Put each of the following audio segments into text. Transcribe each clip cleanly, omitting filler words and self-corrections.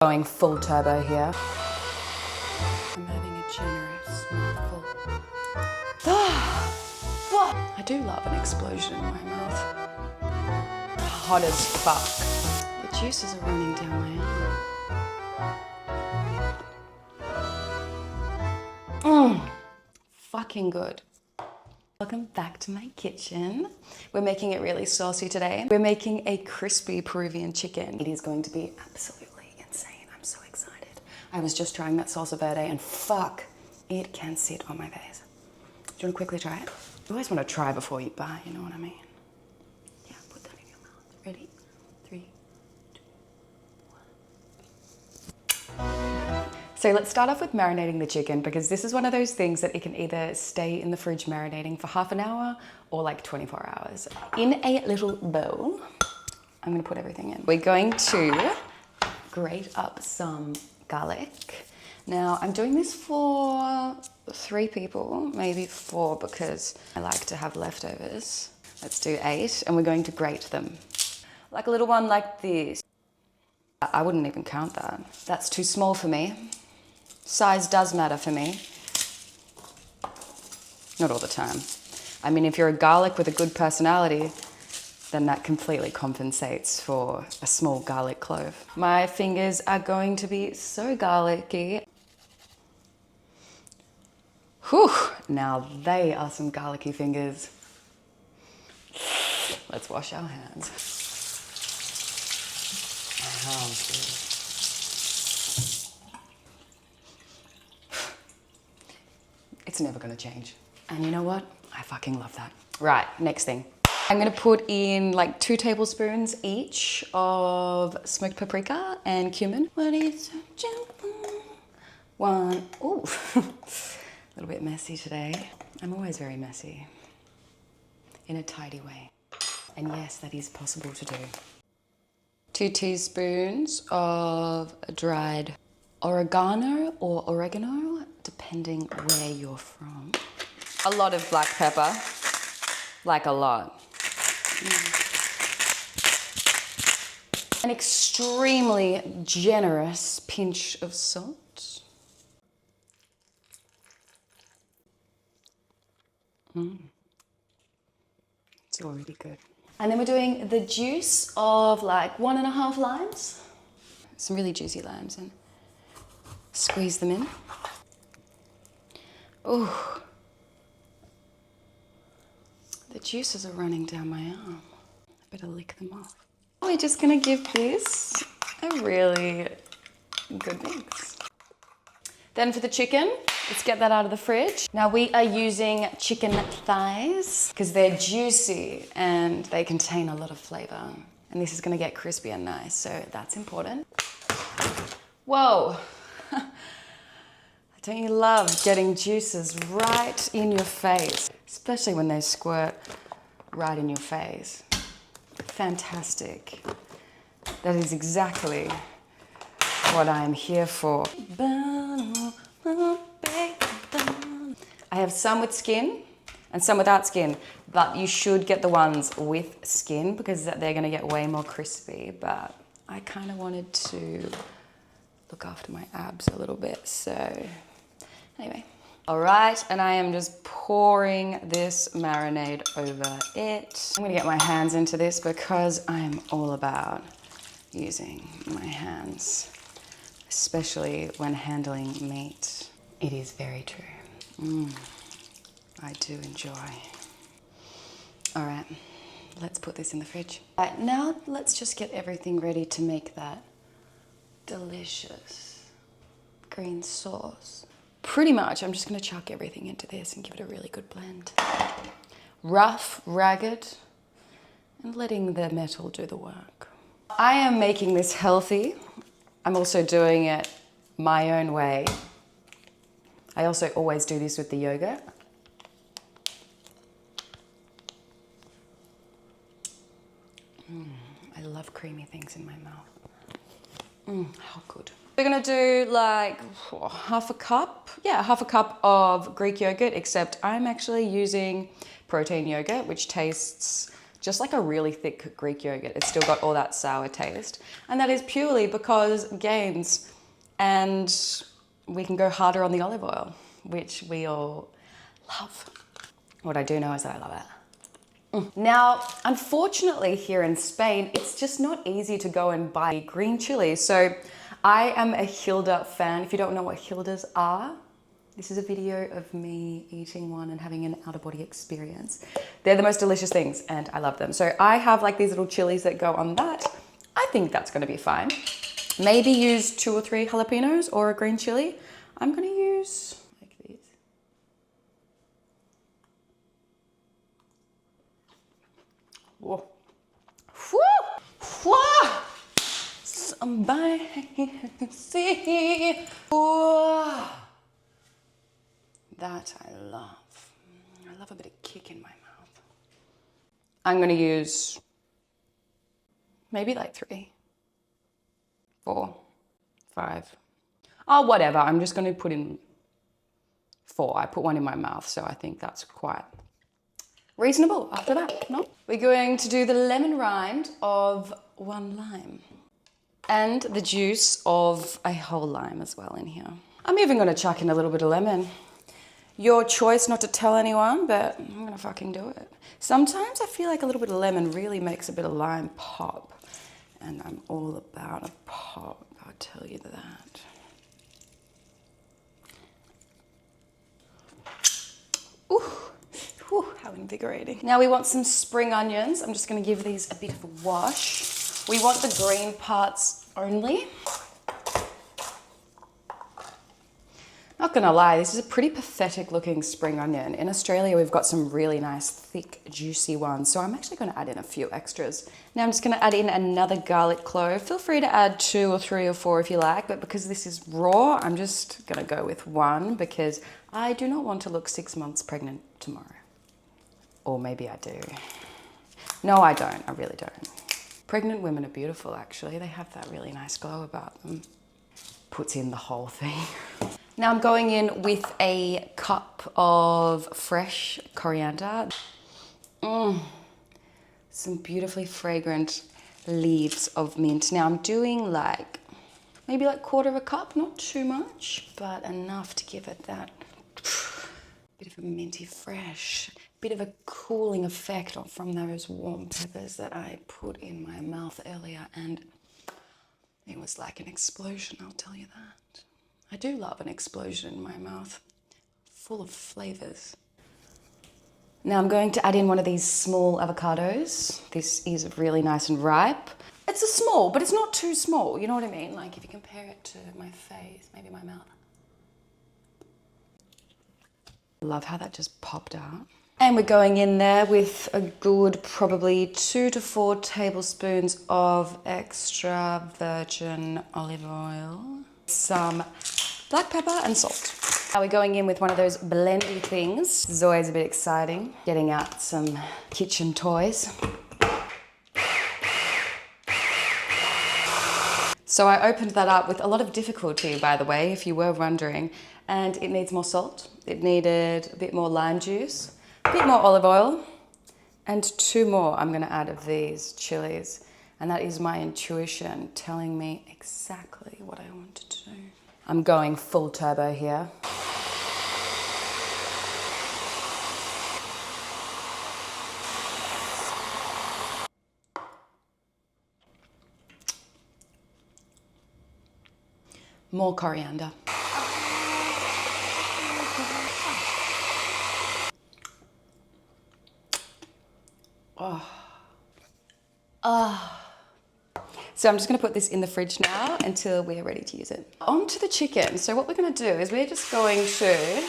Going full turbo here. I'm having a generous mouthful. I do love an explosion in my mouth. Hot as fuck. The juices are running down my arm. Fucking good. Welcome back to my kitchen. We're making it really saucy today. We're making a crispy Peruvian chicken. It is going to be absolutely insane. I'm so excited. I was just trying that salsa verde and fuck, it can sit on my face. Do you want to quickly try it? You always want to try before you buy, you know what I mean? Yeah, put that in your mouth. Ready? 3, 2, 1. So let's start off with marinating the chicken because this is one of those things that it can either stay in the fridge marinating for half an hour or like 24 hours. In a little bowl, I'm gonna put everything in. We're going to grate up some garlic. Now I'm doing this for 3 people, maybe 4 because I like to have leftovers. Let's do 8 and we're going to grate them. Like a little one like this. I wouldn't even count that. That's too small for me. Size does matter for me. Not all the time. I mean, if you're a garlic with a good personality, then that completely compensates for a small garlic clove. My fingers are going to be so garlicky. Whew, now they are some garlicky fingers. Let's wash our hands. It's never gonna change. And you know what? I fucking love that. Right, next thing. I'm gonna put in like 2 tablespoons each of smoked paprika and cumin. One, ooh, a little bit messy today. I'm always very messy in a tidy way. And yes, that is possible to do. 2 teaspoons of dried oregano or oregano, depending where you're from. A lot of black pepper, like a lot. An extremely generous pinch of salt. It's already good. And then we're doing the juice of like 1.5 limes. Some really juicy limes and squeeze them in. Oh, the juices are running down my arm. I better lick them off. We're just gonna give this a really good mix. Then for the chicken, let's get that out of the fridge. Now we are using chicken thighs because they're juicy and they contain a lot of flavor. And this is gonna get crispy and nice, so that's important. Whoa. Don't you love getting juices right in your face? Especially when they squirt right in your face. Fantastic. That is exactly what I am here for. I have some with skin and some without skin, but you should get the ones with skin because they're gonna get way more crispy, but I kind of wanted to look after my abs a little bit, so anyway. All right, and I am just pouring this marinade over it. I'm gonna get my hands into this because I'm all about using my hands, especially when handling meat. It is very true. I do enjoy. All right, let's put this in the fridge. Right, now let's just get everything ready to make that delicious green sauce. Pretty much, I'm just gonna chuck everything into this and give it a really good blend. Rough, ragged, and letting the metal do the work. I am making this healthy. I'm also doing it my own way. I also always do this with the yogurt. I love creamy things in my mouth. How good. We're gonna do like half a cup of Greek yogurt, except I'm actually using protein yogurt, which tastes just like a really thick Greek yogurt. It's still got all that sour taste. And that is purely because gains, and we can go harder on the olive oil, which we all love. What I do know is that I love it. Now, unfortunately here in Spain, it's just not easy to go and buy green chilies. So I am a Hilda fan. If you don't know what Hildas are, this is a video of me eating one and having an out-of-body experience. They're the most delicious things and I love them. So I have like these little chilies that go on that. I think that's gonna be fine. Maybe use 2 or 3 jalapenos or a green chili. I'm gonna use like these. Whoa. Woo! Whoa! Somebody see. Whoa. That I love. I love a bit of kick in my mouth. I'm gonna use maybe like 3, 4, 5. Oh, whatever. I'm just gonna put in 4. I put one in my mouth, so I think that's quite reasonable after that, no? We're going to do the lemon rind of 1 lime and the juice of a whole lime as well in here. I'm even gonna chuck in a little bit of lemon. Your choice not to tell anyone, but I'm gonna fucking do it. Sometimes I feel like a little bit of lemon really makes a bit of lime pop, and I'm all about a pop, I'll tell you that. Ooh. Whew, how invigorating. Now we want some spring onions. I'm just gonna give these a bit of a wash. We want the green parts only. Not gonna lie, this is a pretty pathetic looking spring onion. In Australia, we've got some really nice, thick, juicy ones. So I'm actually gonna add in a few extras. Now I'm just gonna add in another garlic clove. Feel free to add 2 or 3 or 4 if you like, but because this is raw, I'm just gonna go with 1 because I do not want to look 6 months pregnant tomorrow. Or maybe I do. No, I don't. I really don't. Pregnant women are beautiful, actually. They have that really nice glow about them. Puts in the whole thing. Now I'm going in with a cup of fresh coriander. Some beautifully fragrant leaves of mint. Now I'm doing like, maybe like 1/4 cup, not too much, but enough to give it that bit of a minty fresh, bit of a cooling effect from those warm peppers that I put in my mouth earlier, and it was like an explosion, I'll tell you that. I do love an explosion in my mouth, full of flavors. Now I'm going to add in one of these small avocados. This is really nice and ripe. It's a small, but it's not too small, you know what I mean? Like if you compare it to my face, maybe my mouth. Love how that just popped out. And we're going in there with a good probably 2 to 4 tablespoons of extra virgin olive oil, some black pepper and salt. Now we're going in with one of those blendy things. This is always a bit exciting, getting out some kitchen toys. So I opened that up with a lot of difficulty, by the way, if you were wondering, and it needs more salt. It needed a bit more lime juice, a bit more olive oil, and 2 more I'm gonna add of these chilies. And that is my intuition telling me exactly what I want to do. I'm going full turbo here. More coriander. So I'm just gonna put this in the fridge now until we're ready to use it. On to the chicken. So what we're gonna do is we're just going to,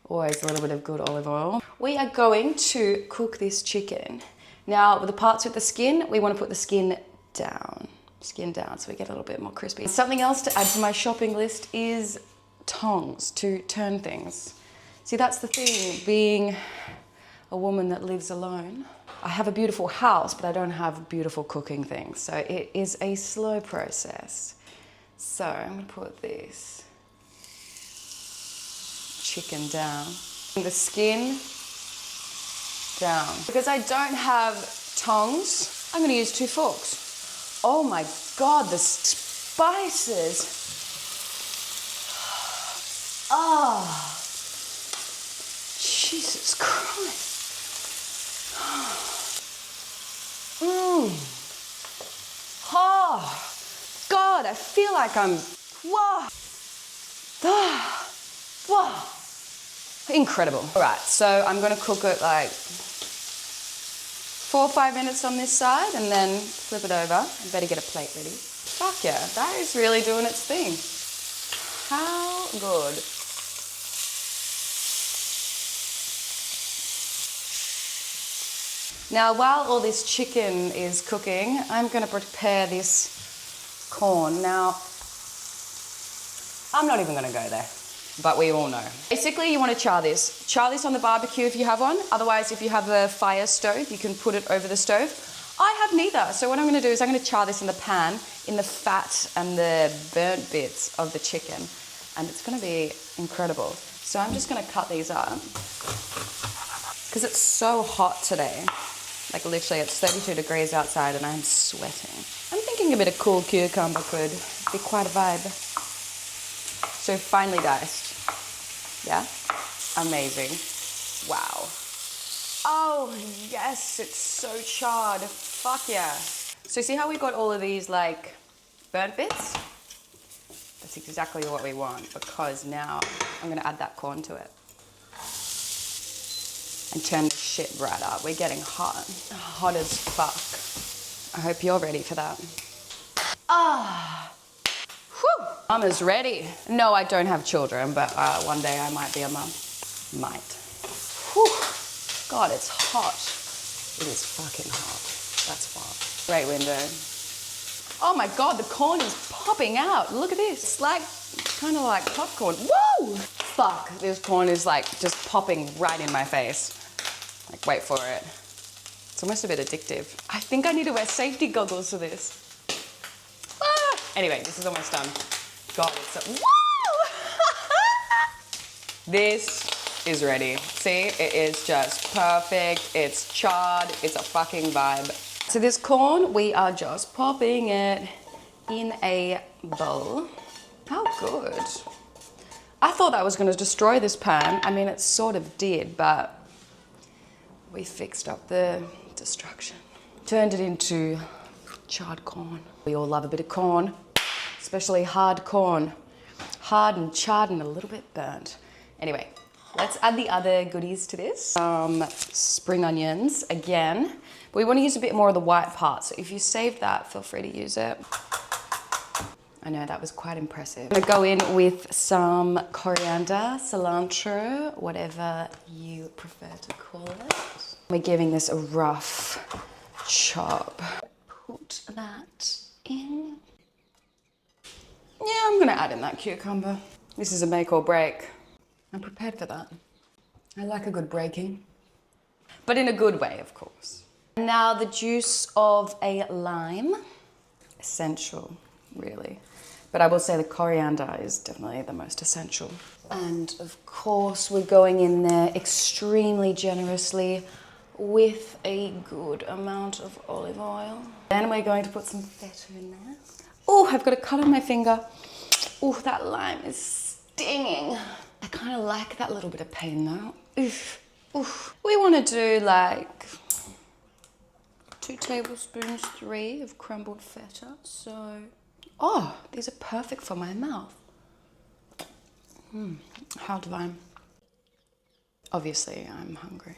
always a little bit of good olive oil. We are going to cook this chicken. Now, with the parts with the skin, we wanna put the skin down so we get a little bit more crispy. Something else to add to my shopping list is tongs to turn things. See, that's the thing, being a woman that lives alone. I have a beautiful house, but I don't have beautiful cooking things. So it is a slow process. So I'm gonna put this chicken down. The skin down. Because I don't have tongs, I'm gonna use 2 forks. Oh my God, the spices. Oh, Jesus Christ. Oh, God, I feel like I'm, whoa. Whoa. Incredible. All right, so I'm gonna cook it like 4 or 5 minutes on this side and then flip it over. I better get a plate ready. Fuck yeah, that is really doing its thing. How good. Now, while all this chicken is cooking, I'm gonna prepare this corn. Now, I'm not even gonna go there, but we all know. Basically, you wanna char this. Char this on the barbecue if you have one. Otherwise, if you have a fire stove, you can put it over the stove. I have neither, so what I'm gonna do is I'm gonna char this in the pan, in the fat and the burnt bits of the chicken, and it's gonna be incredible. So I'm just gonna cut these up, because it's so hot today. Like literally it's 32 degrees outside and I'm sweating. I'm thinking a bit of cool cucumber could be quite a vibe. So finely diced. Yeah? Amazing. Wow. Oh yes, it's so charred. Fuck yeah. So see how we got all of these like burnt bits? That's exactly what we want, because now I'm gonna add that corn to it. And turn this shit right up. We're getting hot. Hot as fuck. I hope you're ready for that. Ah. Whew. Mama's ready. No, I don't have children, but one day I might be a mum. Might. Whew. God, it's hot. It is fucking hot. That's hot. Great window. Oh my God, the corn is popping out. Look at this. It's like, kind of like popcorn. Woo! Fuck, this corn is like just popping right in my face. Like, wait for it. It's almost a bit addictive. I think I need to wear safety goggles for this. Ah! Anyway, this is almost done. God, it's so... Woo! This is ready. See, it is just perfect. It's charred. It's a fucking vibe. So this corn, we are just popping it in a bowl. How good. I thought that was going to destroy this pan. I mean, it sort of did, but we fixed up the destruction. Turned it into charred corn. We all love a bit of corn, especially hard corn. Hard and charred and a little bit burnt. Anyway, let's add the other goodies to this. Spring onions, again. But we want to use a bit more of the white part, so if you save that, feel free to use it. I know, that was quite impressive. I'm gonna go in with some coriander, cilantro, whatever you prefer to call it. We're giving this a rough chop. Put that in. Yeah, I'm gonna add in that cucumber. This is a make or break. I'm prepared for that. I like a good breaking, but in a good way, of course. Now the juice of a lime, essential, really. But I will say the coriander is definitely the most essential. And of course, we're going in there extremely generously with a good amount of olive oil. Then we're going to put some feta in there. Oh, I've got a cut on my finger. Oh, that lime is stinging. I kind of like that little bit of pain though. Oof, oof. We want to do like 2 tablespoons, 3 of crumbled feta. So, oh, these are perfect for my mouth. How divine. Obviously, I'm hungry.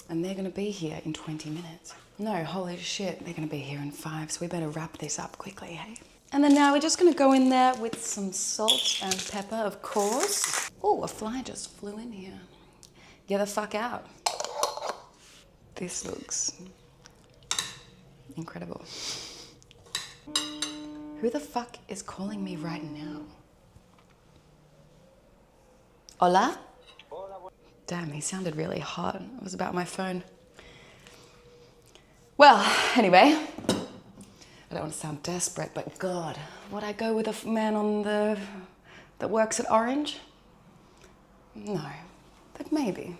And they're gonna be here in 20 minutes. No, holy shit, they're gonna be here in 5, so we better wrap this up quickly, hey? And then now we're just gonna go in there with some salt and pepper, of course. Oh, a fly just flew in here. Get the fuck out. This looks incredible. Who the fuck is calling me right now? Hola? Damn, he sounded really hot. It was about my phone. Well, anyway, I don't want to sound desperate, but God, would I go with a man on that works at Orange? No, but maybe.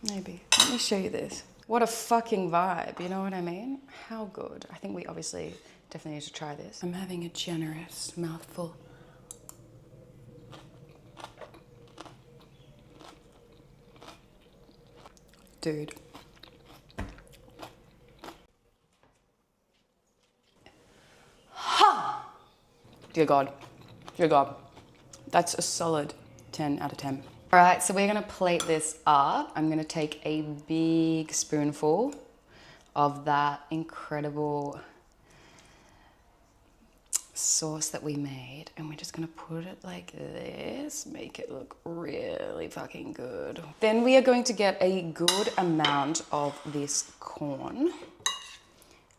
Maybe. Let me show you this. What a fucking vibe, you know what I mean? How good. I think we obviously definitely need to try this. I'm having a generous mouthful. Dude. Ha! Dear God. Dear God. That's a solid 10 out of 10. All right, so we're gonna plate this up. I'm gonna take a big spoonful of that incredible sauce that we made, and we're just gonna put it like this, make it look really fucking good. Then we are going to get a good amount of this corn,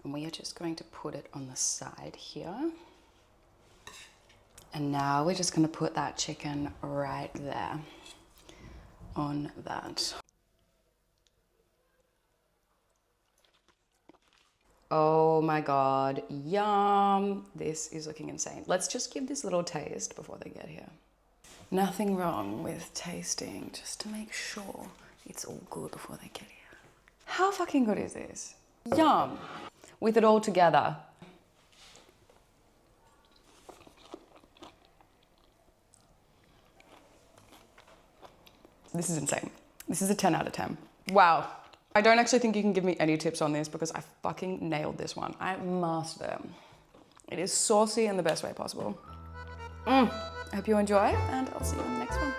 and we are just going to put it on the side here. And now we're just gonna put that chicken right there on that. Oh my God, yum. This is looking insane. Let's just give this a little taste before they get here. Nothing wrong with tasting, just to make sure it's all good before they get here. How fucking good is this? Yum. With it all together. This is insane. This is a 10 out of 10. Wow. I don't actually think you can give me any tips on this because I fucking nailed this one. I mastered it. It is saucy in the best way possible. I hope you enjoy, and I'll see you in the next one.